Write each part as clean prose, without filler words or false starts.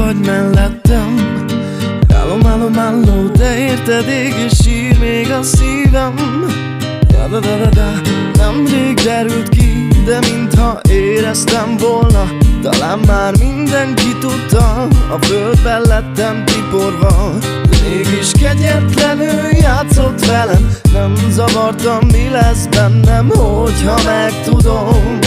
vagy mellettem. Állom, állom, álló, te érted, ég és sír még a szívem. Da-da-da-da-da. Nemrég derült ki, de mintha éreztem volna. Talán már mindenki tudta, a földben lettem tiporva. De mégis kegyetlenül játszott velem. Nem zavartam, mi lesz bennem, hogyha megtudom.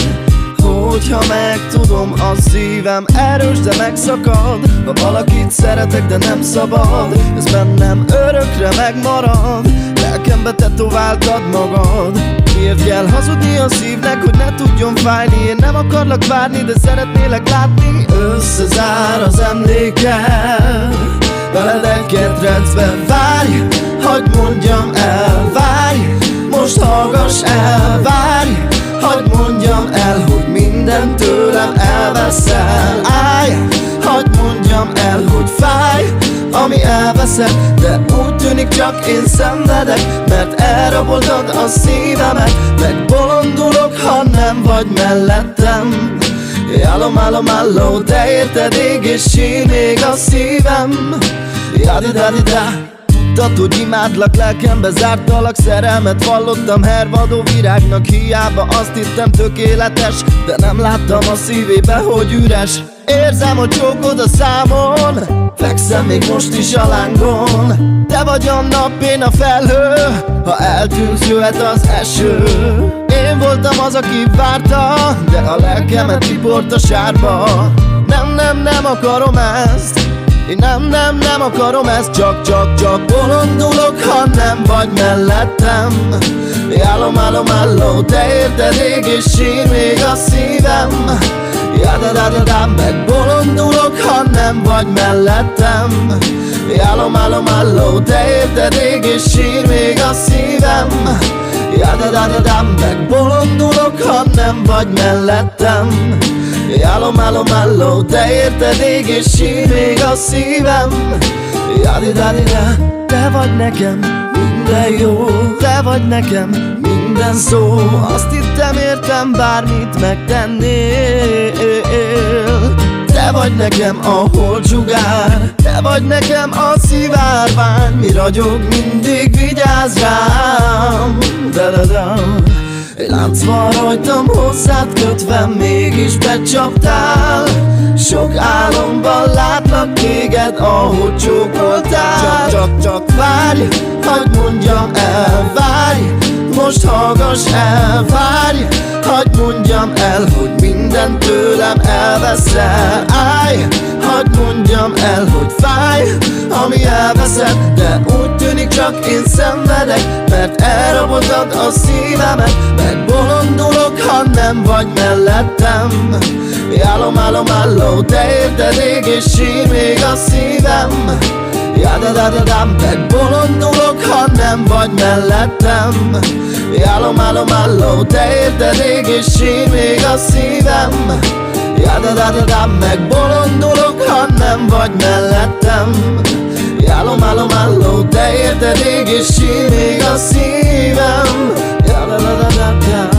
Hogyha megtudom, a szívem erős, de megszakad. Ha valakit szeretek, de nem szabad, ez bennem örökre megmarad. Lelkembe tetováltad magad. Miért kell hazudni a szívnek, hogy ne tudjon fájni? Én nem akarlak várni, de szeretnélek látni. Összezár az emlékem, veled ketrecbe. Várj, hagyd mondjam el, várj, most hallgass el, várj, hagyd mondjam el, hogy mindent tőlem elveszel. Állj, hagyd mondjam el, hogy fáj, ami elveszed, de úgy tűnik csak én szenvedek, mert elraboltad a szívemet. Megbolondulok, ha nem vagy mellettem. Állom, állom, álló, te érted, ég és sír még a szívem. Jadi-dadi-da. Tudtad, hogy imádlak, lelkembe zártalak, szerelmet vallottam hervadó virágnak. Hiába azt hittem tökéletes, de nem láttam a szívébe, hogy üres. Érzem, hogy csókod a számon, fekszem még most is a lángon. Te vagy a nap, én a felhő, ha eltűnsz, jöhet az eső. Én voltam az, aki várta, de a lelkemet tiport a sárba. Nem, nem, nem akarom ezt. Én nem akarom ezt, csak bolondulok, ha nem vagy mellettem. Állom, állom, álló, te érted, ég és sír még a szívem. Jada-da-da-da, megbolondulok, ha nem vagy mellettem. Állom, állom, álló, te érted, ég és sír még a szívem. Jada-da-da-da, megbolondulok, ha nem vagy mellettem. Állom, állom, álló, te érted, ég és sír még a szívem. Jadi-dadi-da. Te vagy nekem minden jó, te vagy nekem minden szó. Azt hittem, értem, bármit megtennél. Te vagy nekem a holdsugár, te vagy nekem a szivárvány. Mi ragyog, mindig vigyázz rám. Da-da-da. Lánc van rajtam, hozzád kötve, mégis becsaptál. Sok álomban látlak téged, ahogy csókoltál. Csak várj, hagyd mondjam el, várj, most hallgass el, várj, hagyd mondjam el, hogy mindent tőlem elveszel. Állj, hagyd mondjam el, hogy fáj, ami elveszed, de úgy tűnik csak én szenvedek, mert elraboltad a szívemet. Megbolondulok, ha nem vagy mellettem. Állom, állom, álló, te érted, ég és sír még a szívem. Jada-da-da-da, megbolondulok, ha nem vagy mellettem. Állom, állom, álló, te érted, ég és sír még a szívem. Jada-da-da-da, megbolondulok, ha nem vagy mellettem. Állom, állom, álló, te érted, ég és sír még a szívem. Jada-da-da-da-da.